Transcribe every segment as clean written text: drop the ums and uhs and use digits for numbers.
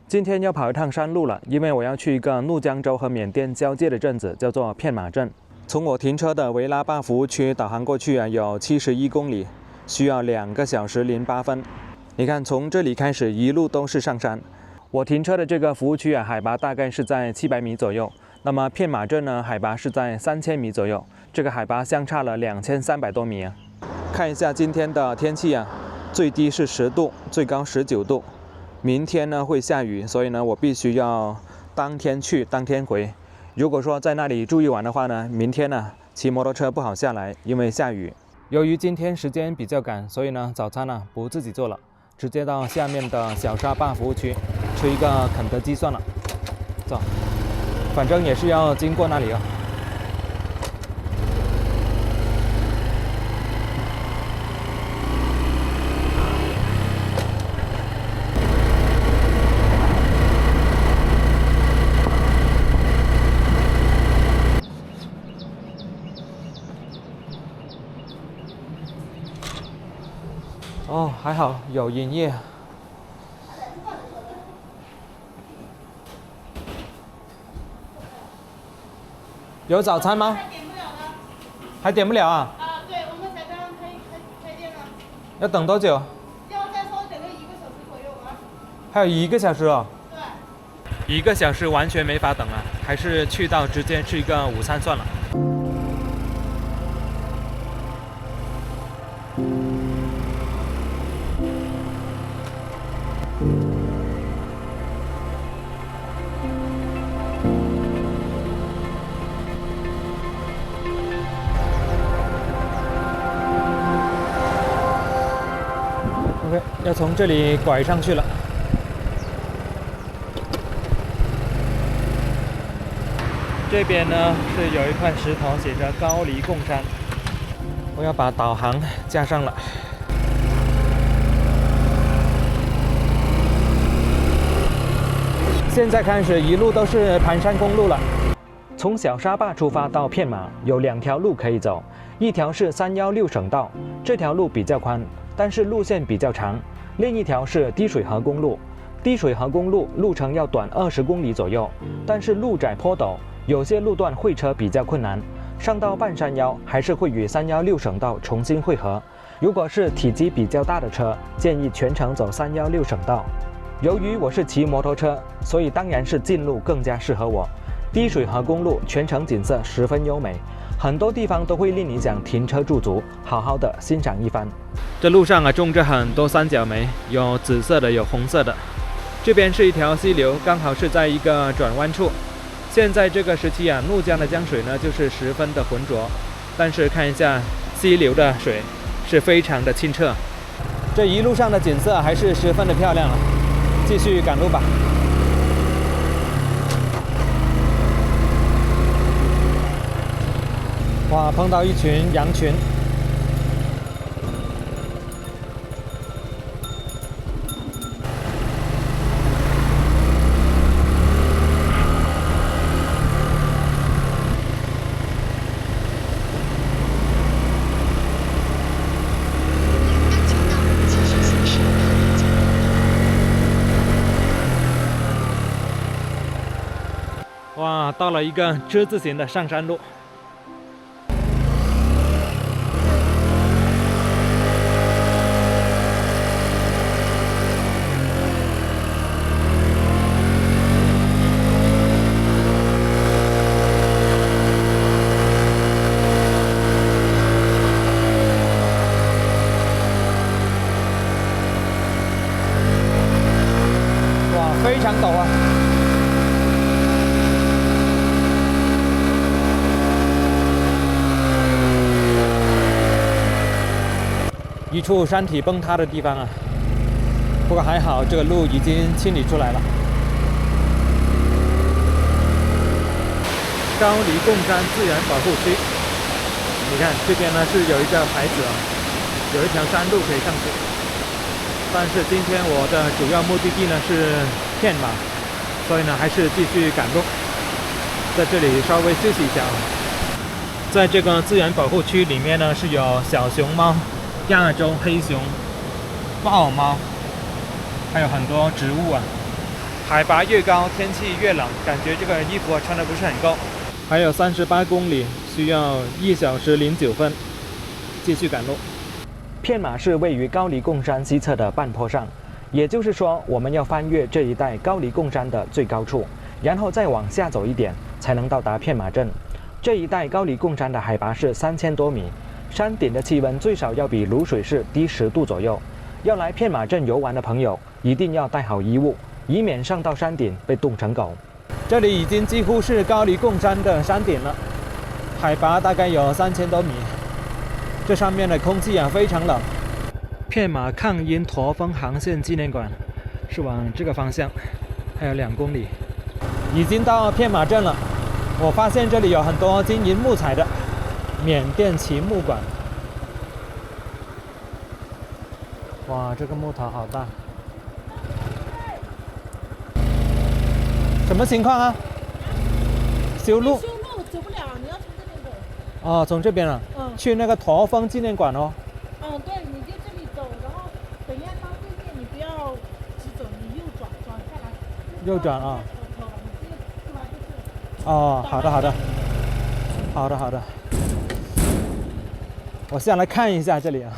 今天要跑一趟山路了，因为我要去一个怒江州和缅甸交界的镇子，叫做片马镇。从我停车的维拉坝服务区导航过去有71公里，需要2个小时08分。你看，从这里开始一路都是上山。我停车的这个服务区海拔大概是在700米左右。那么片马镇呢，海拔是在3000米左右，这个海拔相差了2300多米啊。看一下今天的天气啊，最低是10度，最高19度。明天呢会下雨，所以呢我必须要当天去当天回。如果说在那里住一晚的话呢，明天呢骑摩托车不好下来，因为下雨。由于今天时间比较赶，所以呢早餐呢不自己做了，直接到下面的小沙坝服务区吃一个肯德基算了。走，反正也是要经过那里哦。哦，还好有营业。有早餐吗？还点不了的。还点不了啊？对，我们才刚开店呢。要等多久？要再稍微等个1个小时左右吧。还有1个小时哦？对。 1个小时完全没法等啊，还是去到直接吃一个午餐算了。OK， 要从这里拐上去了。这边呢是有一块石头写着高黎贡山，我要把导航加上了。现在开始一路都是盘山公路了。从小沙坝出发到片马有2条路可以走，一条是316省道，这条路比较宽，但是路线比较长；另一条是滴水河公路，滴水河公路路程要短20公里左右，但是路窄坡陡，有些路段会车比较困难，上到半山腰还是会与316省道重新汇合。如果是体积比较大的车，建议全程走316省道。由于我是骑摩托车，所以当然是近路更加适合我。滴水河公路全程景色十分优美，很多地方都会令你想停车驻足，好好的欣赏一番。这路上种着很多三角梅，有紫色的，有红色的。这边是一条溪流，刚好是在一个转弯处。现在这个时期怒江的江水呢就是十分的浑浊，但是看一下溪流的水是非常的清澈。这一路上的景色还是十分的漂亮了，继续赶路吧。哇，碰到一群羊群。哇，到了一个之字形的上山路。哇，非常陡啊！一处山体崩塌的地方啊，不过还好，这个路已经清理出来了。高黎贡山自然保护区，你看这边呢是有一个牌子有一条山路可以上去。但是今天我的主要目的地呢是片马，所以呢还是继续赶路，在这里稍微休息一下。在这个自然保护区里面呢是有小熊猫、亚洲黑熊、豹猫，还有很多植物啊。海拔越高，天气越冷，感觉这个衣服穿的不是很够。还有38公里，需要1小时09分，继续赶路。片马是位于高黎贡山西侧的半坡上，也就是说，我们要翻越这一带高黎贡山的最高处，然后再往下走一点，才能到达片马镇。这一带高黎贡山的海拔是3000多米，山顶的气温最少要比卤水市低10度左右。要来片马镇游玩的朋友，一定要带好衣物，以免上到山顶被冻成狗。这里已经几乎是高黎贡山的山顶了，海拔大概有3000多米。这上面的空气非常冷。片马抗英驼峰航线纪念馆是往这个方向，还有2公里。已经到片马镇了，我发现这里有很多金银木材的缅甸旗木馆。哇，这个木头好大！什么情况啊？修路？修路走不了，你要从这边走。哦，从这边啊？去那个驼峰纪念馆哦。对，你就这里走，然后等一下到对面，你不要直走，你右转下来。右转啊？你这个出来就是。哦，好的，好的，好的，好的。我下来看一下这里啊。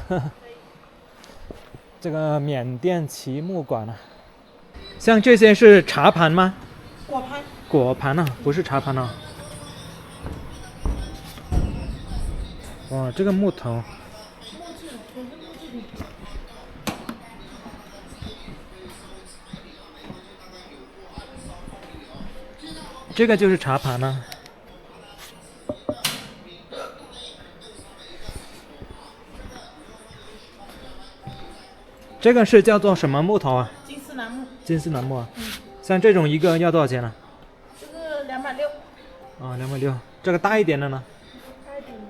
这个缅甸旗木馆啊，像这些是茶盘吗？果盘。果盘啊，不是茶盘啊。哇，这个木头。木质，全是木制品。这个就是茶盘啊。这个是叫做什么木头啊？金丝楠木。金丝楠木啊。像这种一个要多少钱呢？这个260。啊，260。这个大一点的呢？大一点的。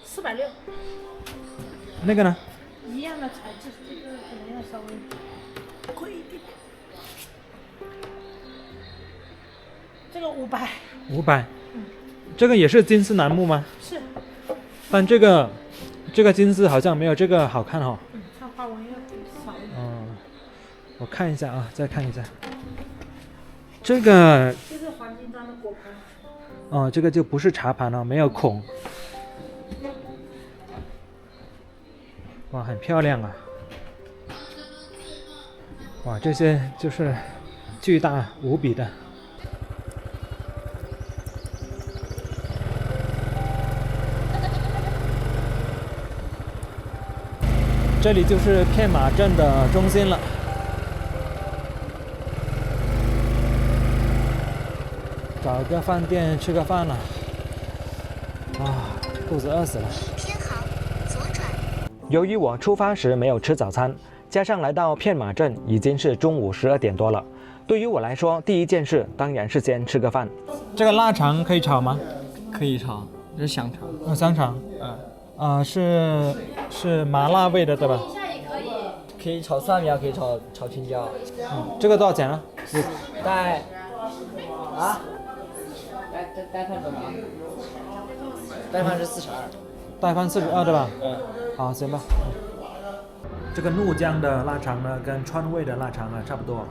460。那个呢？一样的材质，这个可能要稍微贵一点。这个500。500。这个也是金丝楠木吗？是。但这个金丝好像没有这个好看哦。它花纹要少一点。我看一下啊，再看一下。这个。这是黄金装的果盘。哦，这个就不是茶盘了，没有孔。哇，很漂亮啊！哇，这些就是巨大无比的。这里就是片马镇的中心了。找个饭店吃个饭了。肚子饿死了。偏航，左转。由于我出发时没有吃早餐，加上来到片马镇已经是中午12点多了。对于我来说，第一件事当然是先吃个饭。这个腊肠可以炒吗？可以炒，这是香肠。香肠。是麻辣味的对吧？可以炒蒜苗，可以炒青椒。这个多少钱啊？带饭多少？带饭是42。带饭42对吧？好，行吧。这个怒江的腊肠呢，跟川味的腊肠差不多。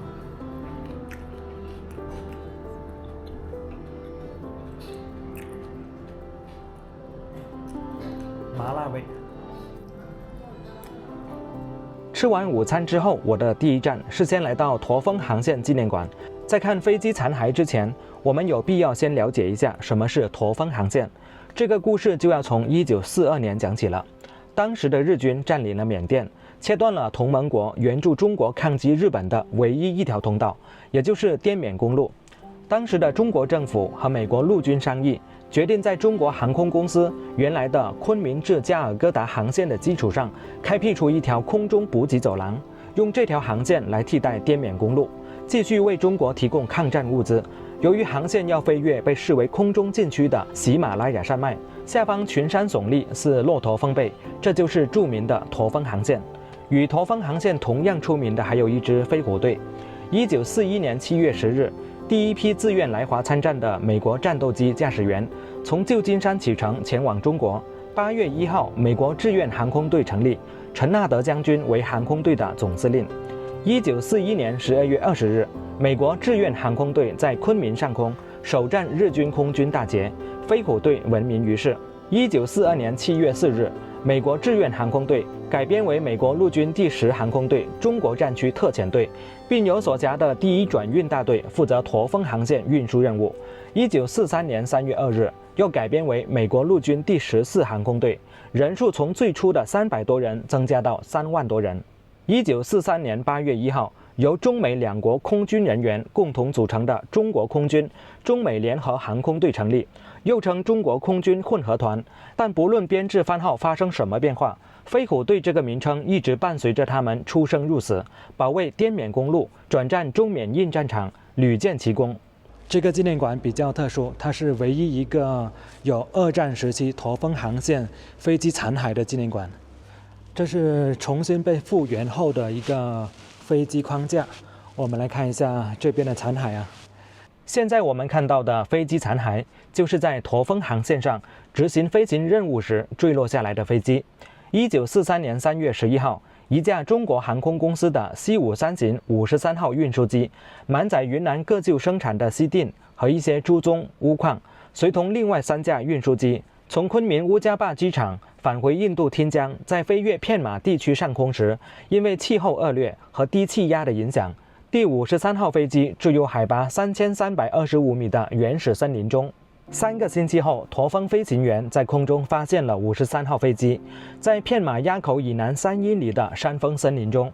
麻辣味。吃完午餐之后，我的第一站是先来到驼峰航线纪念馆。在看飞机残骸之前，我们有必要先了解一下什么是驼峰航线。这个故事就要从1942年讲起了。当时的日军占领了缅甸，切断了同盟国援助中国抗击日本的唯一一条通道，也就是滇缅公路。当时的中国政府和美国陆军商议，决定在中国航空公司原来的昆明至加尔各答航线的基础上，开辟出一条空中补给走廊，用这条航线来替代滇缅公路，继续为中国提供抗战物资。由于航线要飞越被视为空中禁区的喜马拉雅山脉，下方群山耸立，似骆驼峰背，这就是著名的驼峰航线。与驼峰航线同样出名的还有一支飞虎队。1941年7月10日，第一批自愿来华参战的美国战斗机驾驶员从旧金山启程前往中国。8月1号，美国志愿航空队成立，陈纳德将军为航空队的总司令。1941年12月20日，美国志愿航空队在昆明上空首战日军空军大捷，飞虎队闻名于世。1942年7月4日，美国志愿航空队改编为美国陆军第10航空队中国战区特遣队，并由所辖的第1转运大队负责驼峰航线运输任务。1943年3月2日，又改编为美国陆军第14航空队，人数从最初的300多人增加到3万多人。1943年8月1号，由中美两国空军人员共同组成的中国空军中美联合航空队成立，又称中国空军混合团。但不论编制番号发生什么变化，飞虎队这个名称一直伴随着他们出生入死，保卫滇缅公路，转战中缅印战场，屡建奇功。这个纪念馆比较特殊，它是唯一一个有2战时期驼峰航线飞机残骸的纪念馆。这是重新被复原后的一个飞机框架，我们来看一下这边的残骸啊。现在我们看到的飞机残骸，就是在驼峰航线上执行飞行任务时坠落下来的飞机。1943年3月11号，一架中国航空公司的 C53型53号运输机，满载云南各旧生产的西锭和一些猪鬃、钨矿，随同另外3架运输机，从昆明乌家坝机场返回印度汀江，在飞越片马地区上空时，因为气候恶劣和低气压的影响，第53号飞机坠入海拔3325米的原始森林中。3个星期后，驼峰飞行员在空中发现了53号飞机，在片马垭口以南3英里的山峰森林中。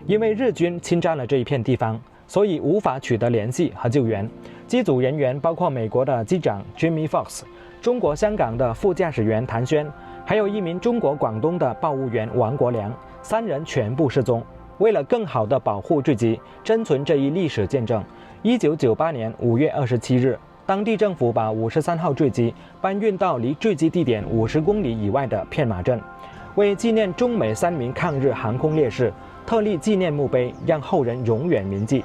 因为日军侵占了这一片地方，所以无法取得联系和救援。机组人员包括美国的机长 Jimmy Fox、中国香港的副驾驶员谭轩，还有一名中国广东的报务员王国良，3人全部失踪。为了更好地保护坠机，珍存这一历史见证，1998年5月27日，当地政府把53号坠机搬运到离坠机地点50公里以外的片马镇，为纪念中美3名抗日航空烈士，特立纪念墓碑，让后人永远铭记。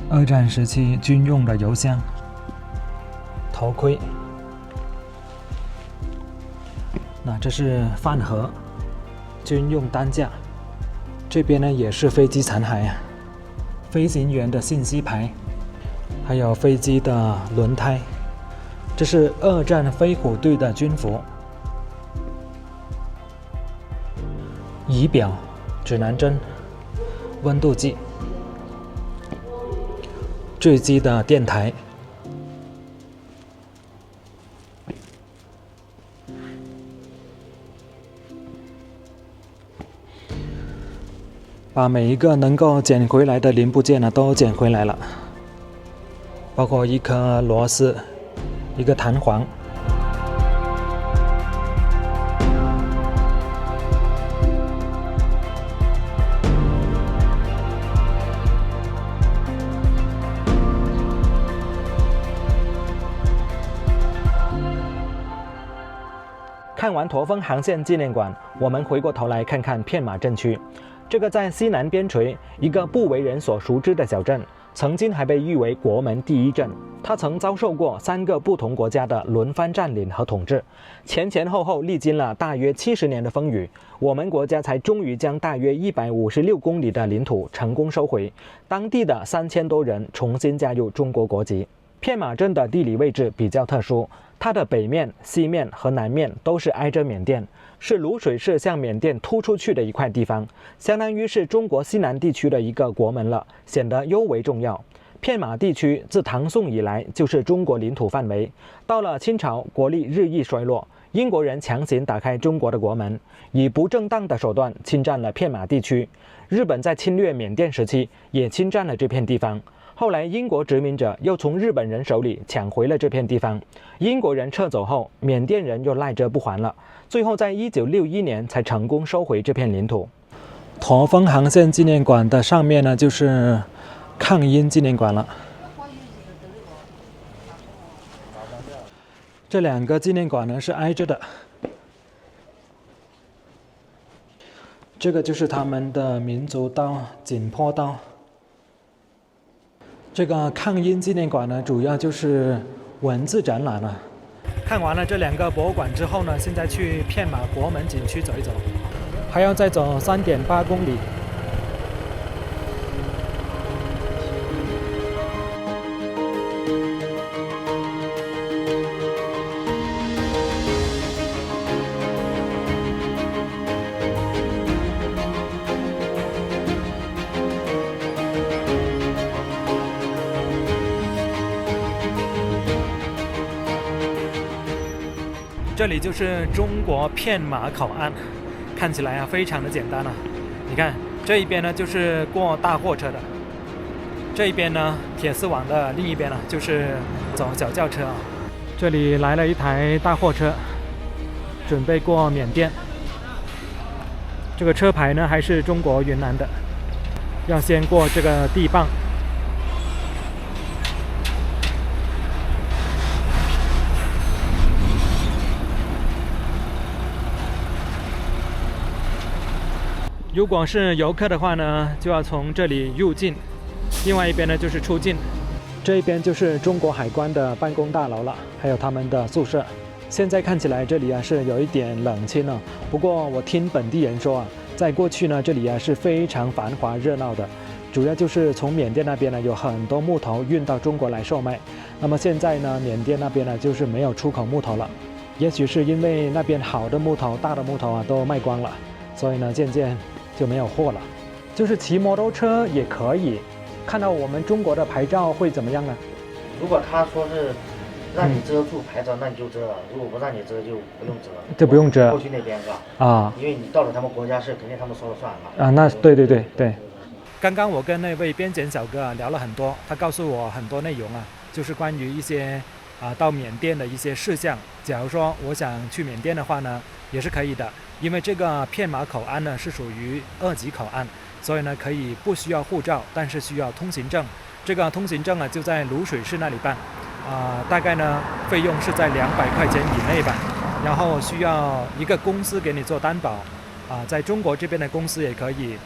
2战时期军用的油箱、头盔，那这是饭盒、军用担架，这边呢也是飞机残骸啊，飞行员的信息牌，还有飞机的轮胎，这是2战飞虎队的军服、仪表、指南针、温度计。坠机的电台，把每一个能够捡回来的零部件呢都捡回来了，包括一颗螺丝、一个弹簧。看完驼峰航线纪念馆，我们回过头来看看片马镇区。这个在西南边陲一个不为人所熟知的小镇，曾经还被誉为国门第1镇。它曾遭受过3个不同国家的轮番占领和统治，前后后历经了大约70年的风雨，我们国家才终于将大约156公里的领土成功收回，当地的3000多人重新加入中国国籍。片马镇的地理位置比较特殊，它的北面、西面和南面都是挨着缅甸，是卤水市向缅甸突出去的一块地方，相当于是中国西南地区的一个国门了，显得尤为重要。片马地区自唐宋以来就是中国领土范围，到了清朝，国力日益衰落，英国人强行打开中国的国门，以不正当的手段侵占了片马地区。日本在侵略缅甸时期也侵占了这片地方。后来英国殖民者又从日本人手里抢回了这片地方，英国人撤走后，缅甸人又赖着不还了，最后在1961年才成功收回这片领土。驼峰航线纪念馆的上面呢，就是抗英纪念馆了。这2个纪念馆呢是挨着的。这个就是他们的民族刀锦坡刀。这个抗英纪念馆呢，主要就是文字展览了。看完了这2个博物馆之后呢，现在去片马国门景区走一走，还要再走3.8公里。这里就是中国片马口岸，看起来非常的简单。你看这一边呢就是过大货车的，这一边呢铁丝网的另一边呢就是走小轿车。这里来了一台大货车，准备过缅甸。这个车牌呢还是中国云南的，要先过这个地磅。如果是游客的话呢，就要从这里入境，另外一边呢就是出境。这一边就是中国海关的办公大楼了，还有他们的宿舍。现在看起来这里是有一点冷清了，不过我听本地人说在过去呢这里是非常繁华热闹的，主要就是从缅甸那边呢有很多木头运到中国来售卖。那么现在呢缅甸那边呢就是没有出口木头了，也许是因为那边好的木头、大的木头都卖光了，所以呢渐渐就没有货了。就是骑摩托车也可以，看到我们中国的牌照会怎么样呢？如果他说是让你遮住牌照，那你就遮了；如果不让你遮，就不用遮。就不用遮。过去那边是吧？啊，因为你到了他们国家是肯定他们说了算了。啊，那对。刚刚我跟那位边检小哥聊了很多，他告诉我很多内容就是关于一些到缅甸的一些事项。假如说我想去缅甸的话呢，也是可以的。因为这个片马口岸呢是属于2级口岸，所以呢可以不需要护照，但是需要通行证。这个通行证就在卤水市那里办，大概呢费用是在200块钱以内吧。然后需要一个公司给你做担保，在中国这边的公司也可以，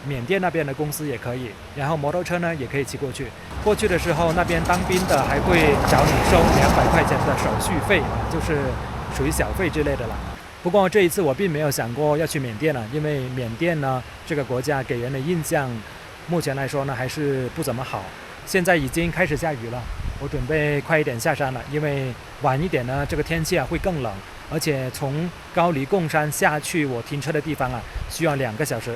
缅甸那边的公司也可以。然后摩托车呢也可以骑过去。过去的时候，那边当兵的还会找你收200块钱的手续费，就是属于小费之类的了。不过这一次我并没有想过要去缅甸了，因为缅甸呢这个国家给人的印象，目前来说呢还是不怎么好。现在已经开始下雨了，我准备快一点下山了，因为晚一点呢这个天气会更冷，而且从高黎贡山下去我停车的地方需要2个小时。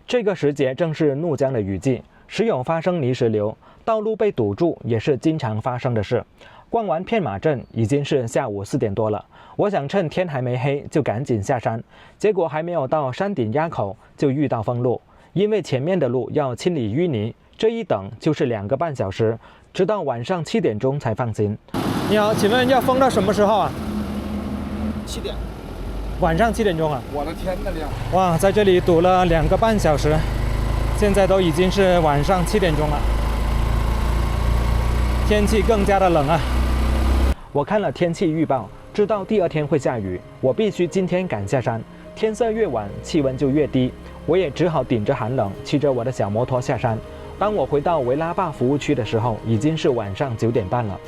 这个时节正是怒江的雨季，时有发生泥石流，道路被堵住也是经常发生的事。逛完片马镇已经是下午4点多了，我想趁天还没黑就赶紧下山，结果还没有到山顶垭口就遇到封路，因为前面的路要清理淤泥，这一等就是2个半小时，直到晚上7点钟才放行。你好，请问要封到什么时候7点，晚上7点钟我的天呐亮！哇，在这里堵了2个半小时，现在都已经是晚上7点钟了，天气更加的冷我看了天气预报，知道第2天会下雨，我必须今天赶下山。天色越晚，气温就越低，我也只好顶着寒冷，骑着我的小摩托下山。当我回到维拉坝服务区的时候，已经是晚上9点半了。